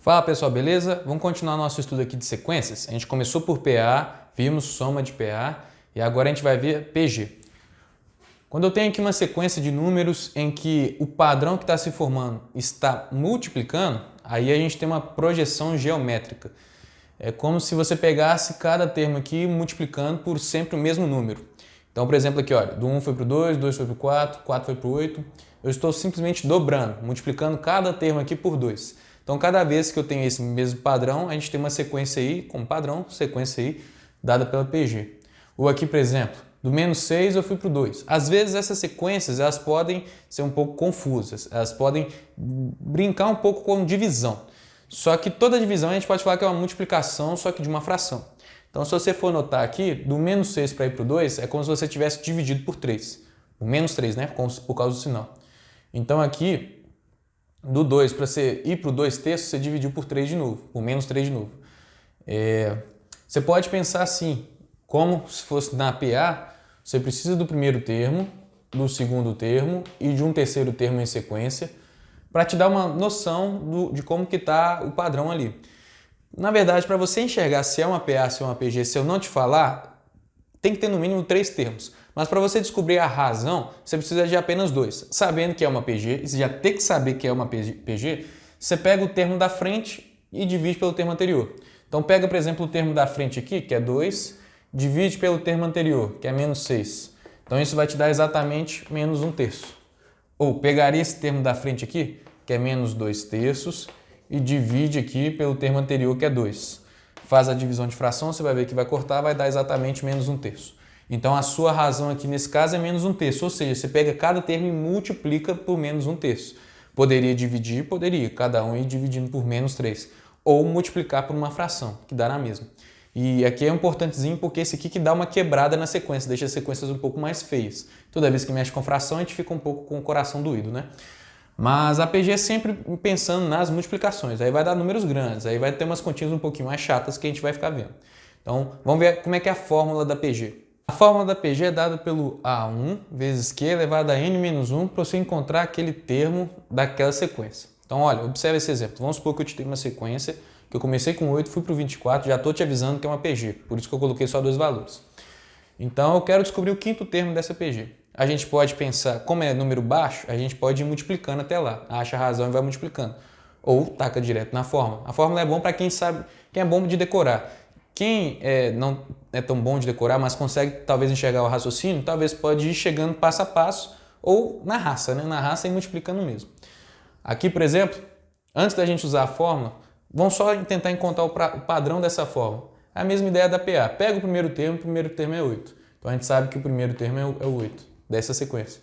Fala pessoal, beleza? Vamos continuar nosso estudo aqui de sequências. A gente começou por PA, vimos soma de PA e agora a gente vai ver PG. Quando eu tenho aqui uma sequência de números em que o padrão que está se formando está multiplicando, aí a gente tem uma projeção geométrica. É como se você pegasse cada termo aqui multiplicando por sempre o mesmo número. Então, por exemplo, aqui, olha, do 1 foi para o 2, 2 foi para o 4, 4 foi para o 8. Eu estou simplesmente dobrando, multiplicando cada termo aqui por 2. Então, cada vez que eu tenho esse mesmo padrão, a gente tem uma sequência aí, como padrão, sequência aí, dada pela PG. Ou aqui, por exemplo, do menos 6 eu fui para o 2. Às vezes essas sequências elas podem ser um pouco confusas, elas podem brincar um pouco com divisão. Só que toda divisão a gente pode falar que é uma multiplicação, só que de uma fração. Então, se você for notar aqui, do menos 6 para ir para o 2, é como se você tivesse dividido por 3. O menos 3, né? Por causa do sinal. Então, aqui, do 2 para você ir para o 2 terços, você dividiu por 3 de novo, por menos 3 de novo. Você pode pensar assim, como se fosse na PA, você precisa do primeiro termo, do segundo termo e de um terceiro termo em sequência, para te dar uma noção de como que está o padrão ali. Na verdade, para você enxergar se é uma PA, se é uma PG, se eu não te falar, tem que ter no mínimo 3 termos. Mas para você descobrir a razão, você precisa de apenas 2. Sabendo que é uma PG, e você já tem que saber que é uma PG, você pega o termo da frente e divide pelo termo anterior. Então pega, por exemplo, o termo da frente aqui, que é 2, divide pelo termo anterior, que é menos 6. Então isso vai te dar exatamente menos 1 terço. Ou pegaria esse termo da frente aqui, que é menos 2 terços, e divide aqui pelo termo anterior, que é 2. Faz a divisão de fração, você vai ver que vai cortar, vai dar exatamente menos 1 terço. Então a sua razão aqui nesse caso é menos 1 terço, ou seja, você pega cada termo e multiplica por menos 1 terço. Poderia dividir? Poderia, cada um ir dividindo por menos 3. Ou multiplicar por uma fração, que dá na mesma. E aqui é importantezinho porque esse aqui que dá uma quebrada na sequência, deixa as sequências um pouco mais feias. Toda vez que mexe com fração, a gente fica um pouco com o coração doído, né? Mas a PG é sempre pensando nas multiplicações, aí vai dar números grandes, aí vai ter umas continhas um pouquinho mais chatas que a gente vai ficar vendo. Então, vamos ver como é que é a fórmula da PG. A fórmula da PG é dada pelo A1 vezes Q elevado a N menos 1 para você encontrar aquele termo daquela sequência. Então, olha, observe esse exemplo. Vamos supor que eu te tenho uma sequência que eu comecei com 8, fui para o 24, já estou te avisando que é uma PG, por isso que eu coloquei só 2 valores. Então, eu quero descobrir o quinto termo dessa PG. A gente pode pensar, como é número baixo, a gente pode ir multiplicando até lá. Acha a razão e vai multiplicando. Ou taca direto na fórmula. A fórmula é bom para quem sabe, quem é bom de decorar. Quem não é tão bom de decorar, mas consegue talvez enxergar o raciocínio, talvez pode ir chegando passo a passo ou na raça, né? Na raça e multiplicando mesmo. Aqui, por exemplo, antes da gente usar a fórmula, vamos só tentar encontrar o padrão dessa fórmula. É a mesma ideia da PA. Pega o primeiro termo é 8. Então a gente sabe que o primeiro termo é o 8 dessa sequência.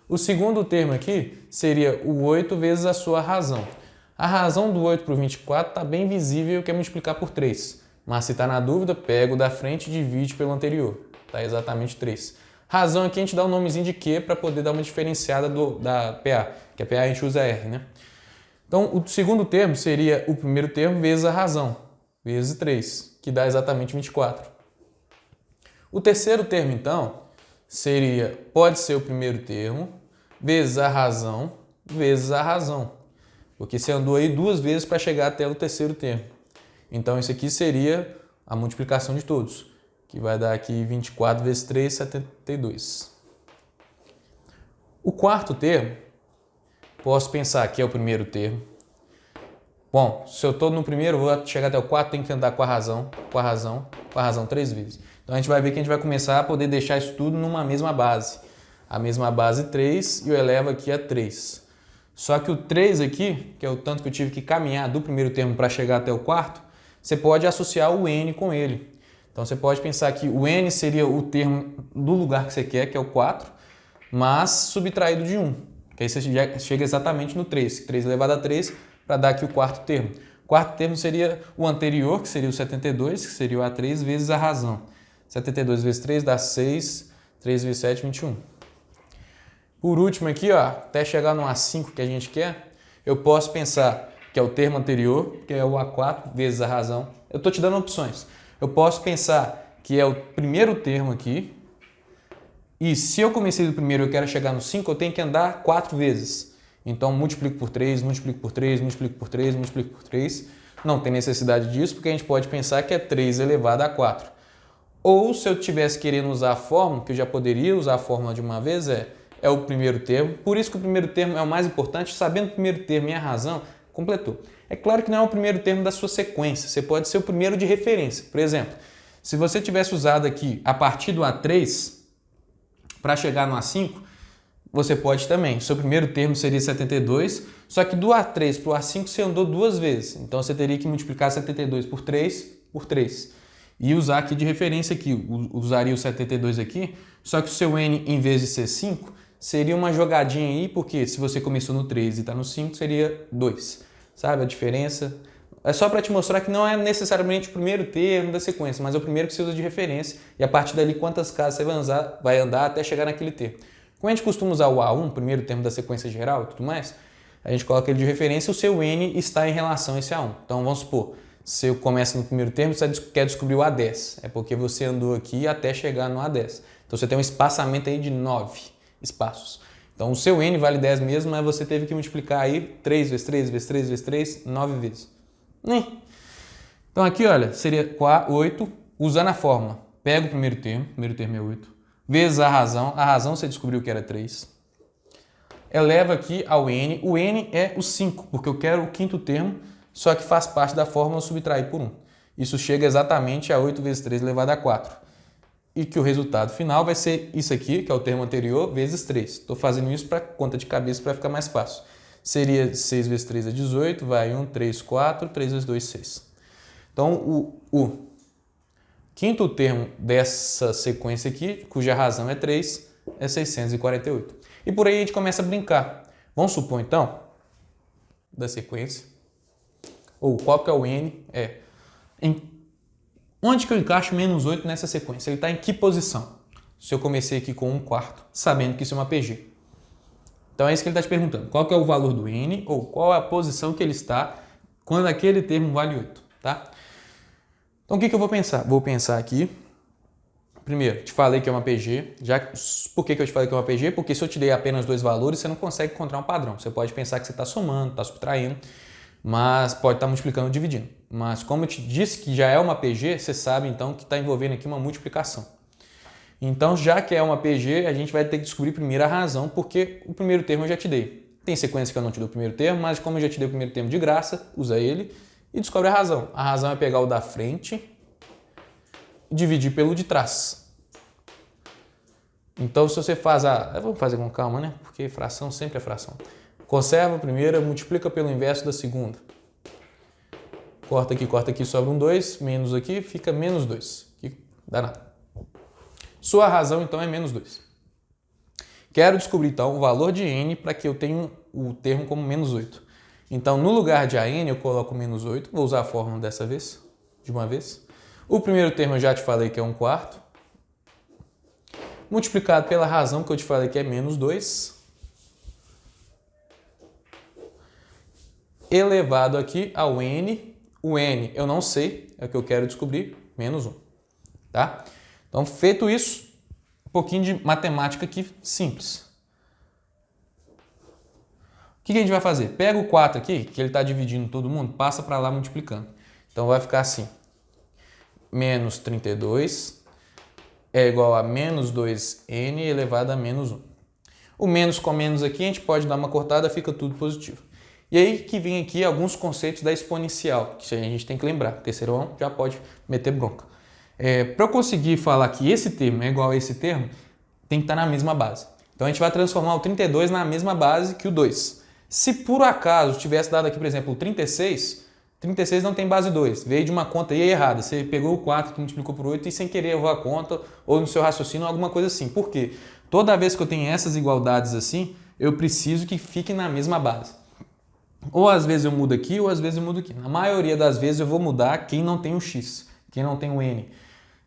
O segundo termo aqui seria o 8 vezes a sua razão. A razão do 8 para o 24 está bem visível, que é multiplicar por 3. Mas se está na dúvida, pega o da frente e divide pelo anterior. Está exatamente 3. Razão aqui a gente dá o nomezinho de Q para poder dar uma diferenciada da PA, que a PA a gente usa R, né? Então, o segundo termo seria o primeiro termo vezes a razão, vezes 3, que dá exatamente 24. O terceiro termo, então, pode ser o primeiro termo vezes a razão, porque você andou aí 2 vezes para chegar até o terceiro termo. Então, isso aqui seria a multiplicação de todos, que vai dar aqui 24 vezes 3, 72. O quarto termo, posso pensar que é o primeiro termo. Bom, se eu estou no primeiro, vou chegar até o 4, tenho que andar com a razão 3 vezes. Então, a gente vai ver que a gente vai começar a poder deixar isso tudo numa mesma base. A mesma base 3 e eu elevo aqui a 3. Só que o 3 aqui, que é o tanto que eu tive que caminhar do primeiro termo para chegar até o quarto, você pode associar o N com ele. Então, você pode pensar que o N seria o termo do lugar que você quer, que é o 4, mas subtraído de 1. Que aí você já chega exatamente no 3. 3 elevado a 3 para dar aqui o quarto termo. O quarto termo seria o anterior, que seria o 72, que seria o A3 vezes a razão. 72 vezes 3 dá 6, 3 vezes 7, 21. Por último aqui, ó, até chegar no A5 que a gente quer, eu posso pensar que é o termo anterior, que é o A4 vezes a razão. Eu estou te dando opções. Eu posso pensar que é o primeiro termo aqui, e se eu comecei do primeiro e eu quero chegar no 5, eu tenho que andar 4 vezes. Então, multiplico por 3, multiplico por 3, multiplico por 3, multiplico por 3. Não tem necessidade disso, porque a gente pode pensar que é 3 elevado a 4. Ou se eu tivesse querendo usar a fórmula, que eu já poderia usar a fórmula de uma vez, é o primeiro termo. Por isso que o primeiro termo é o mais importante. Sabendo o primeiro termo e a razão, completou. É claro que não é o primeiro termo da sua sequência. Você pode ser o primeiro de referência. Por exemplo, se você tivesse usado aqui a partir do A3 para chegar no A5, você pode também. O seu primeiro termo seria 72, só que do A3 para o A5 você andou duas vezes. Então você teria que multiplicar 72 por 3 e usar aqui de referência aqui. Usaria o 72 aqui, só que o seu N, em vez de ser 5, seria uma jogadinha aí, porque se você começou no 3 e está no 5, seria 2. Sabe a diferença? É só para te mostrar que não é necessariamente o primeiro termo da sequência, mas é o primeiro que você usa de referência e a partir dali quantas casas você vai andar até chegar naquele termo. Como a gente costuma usar o A1, primeiro termo da sequência geral e tudo mais, a gente coloca ele de referência e o seu N está em relação a esse A1. Então vamos supor, se eu começo no primeiro termo, você quer descobrir o A10. É porque você andou aqui até chegar no A10. Então você tem um espaçamento aí de 9 espaços. Então o seu N vale 10 mesmo, mas você teve que multiplicar aí 3 vezes 3 vezes 3 vezes 3, 9 vezes. Então aqui, olha, seria 8, usando a fórmula. Pega o primeiro termo é 8, vezes a razão você descobriu que era 3. Eleva aqui ao N, o N é o 5, porque eu quero o quinto termo, só que faz parte da fórmula subtrair por 1. Isso chega exatamente a 8 vezes 3 elevado a 4. E que o resultado final vai ser isso aqui, que é o termo anterior, vezes 3. Estou fazendo isso para conta de cabeça para ficar mais fácil. Seria 6 vezes 3 é 18, vai 1, 3, 4, 3 vezes 2, 6. Então, o quinto termo dessa sequência aqui, cuja razão é 3, é 648. E por aí a gente começa a brincar. Vamos supor, então, da sequência, ou qual que é o N, onde que eu encaixo menos 8 nessa sequência? Ele está em que posição? Se eu comecei aqui com 1/4, sabendo que isso é uma PG. Então é isso que ele está te perguntando. Qual que é o valor do N ou qual é a posição que ele está quando aquele termo vale 8, tá? Então o que eu vou pensar? Vou pensar aqui. Primeiro, te falei que é uma PG. Por que eu te falei que é uma PG? Porque se eu te dei apenas dois valores, você não consegue encontrar um padrão. Você pode pensar que você está somando, está subtraindo, mas pode estar multiplicando ou dividindo. Mas como eu te disse que já é uma PG, você sabe então que está envolvendo aqui uma multiplicação. Então, já que é uma PG, a gente vai ter que descobrir primeiro a razão, porque o primeiro termo eu já te dei. Tem sequência que eu não te dei o primeiro termo, mas como eu já te dei o primeiro termo de graça, usa ele e descobre a razão. A razão é pegar o da frente e dividir pelo de trás. Então, se você faz vamos fazer com calma, né? Porque fração sempre é fração. Conserva a primeira, multiplica pelo inverso da segunda. Corta aqui, sobra um 2, menos aqui, fica menos 2. Que dá nada. Sua razão, então, é menos 2. Quero descobrir, então, o valor de N para que eu tenha o termo como menos 8. Então, no lugar de AN, eu coloco menos 8. Vou usar a fórmula dessa vez, de uma vez. O primeiro termo eu já te falei que é 1/4. Multiplicado pela razão que eu te falei que é menos 2. Elevado aqui ao N. O N eu não sei, é o que eu quero descobrir, menos 1. Tá? Então, feito isso, um pouquinho de matemática aqui simples. O que a gente vai fazer? Pega o 4 aqui, que ele está dividindo todo mundo, passa para lá multiplicando. Então, vai ficar assim. Menos 32 é igual a menos 2n elevado a menos 1. O menos com menos aqui, a gente pode dar uma cortada, fica tudo positivo. E aí que vem aqui alguns conceitos da exponencial, que a gente tem que lembrar. Terceirão já pode meter bronca. Para eu conseguir falar que esse termo é igual a esse termo, tem que estar na mesma base. Então a gente vai transformar o 32 na mesma base que o 2. Se por acaso tivesse dado aqui, por exemplo, o 36 não tem base 2, veio de uma conta aí errada. Você pegou o 4 que multiplicou por 8 e sem querer errou a conta, ou no seu raciocínio, alguma coisa assim. Por quê? Toda vez que eu tenho essas igualdades assim, eu preciso que fiquem na mesma base. Ou às vezes eu mudo aqui, ou às vezes eu mudo aqui. Na maioria das vezes eu vou mudar quem não tem o x, quem não tem o n.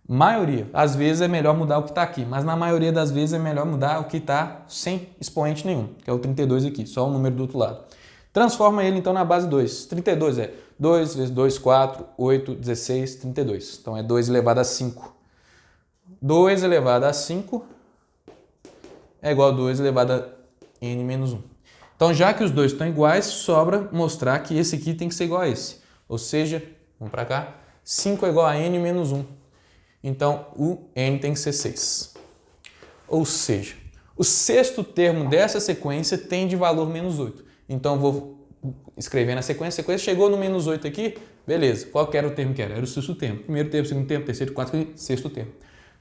Maioria. Às vezes é melhor mudar o que está aqui, mas na maioria das vezes é melhor mudar o que está sem expoente nenhum, que é o 32 aqui, só o número do outro lado. Transforma ele então na base 2. 32 é 2 vezes 2, 4, 8, 16, 32. Então é 2 elevado a 5. 2 elevado a 5 é igual a 2 elevado a n menos 1. Então já que os dois estão iguais, sobra mostrar que esse aqui tem que ser igual a esse. Ou seja, vamos para cá, 5 é igual a n menos 1. Então, o n tem que ser 6. Ou seja, o sexto termo dessa sequência tem de valor menos 8. Então, eu vou escrever na sequência. A sequência chegou no menos 8 aqui, beleza. Qual que era o termo que era? Era o sexto termo. Primeiro termo, segundo termo, terceiro, quarto, sexto termo.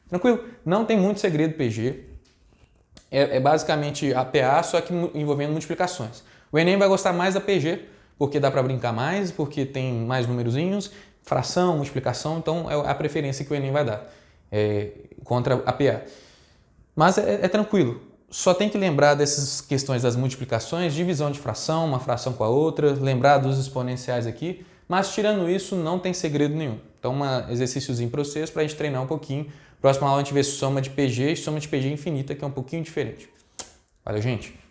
Tranquilo? Não tem muito segredo PG. É basicamente a PA, só que envolvendo multiplicações. O Enem vai gostar mais da PG, porque dá para brincar mais, porque tem mais numerozinhos, fração, multiplicação, então é a preferência que o Enem vai dar contra a PA. Mas é tranquilo, só tem que lembrar dessas questões das multiplicações, divisão de fração, uma fração com a outra, lembrar dos exponenciais aqui, mas tirando isso não tem segredo nenhum. Então um exercíciozinho para vocês, para a gente treinar um pouquinho. Próxima aula a gente vê soma de PG e soma de PG infinita, que é um pouquinho diferente. Valeu, gente!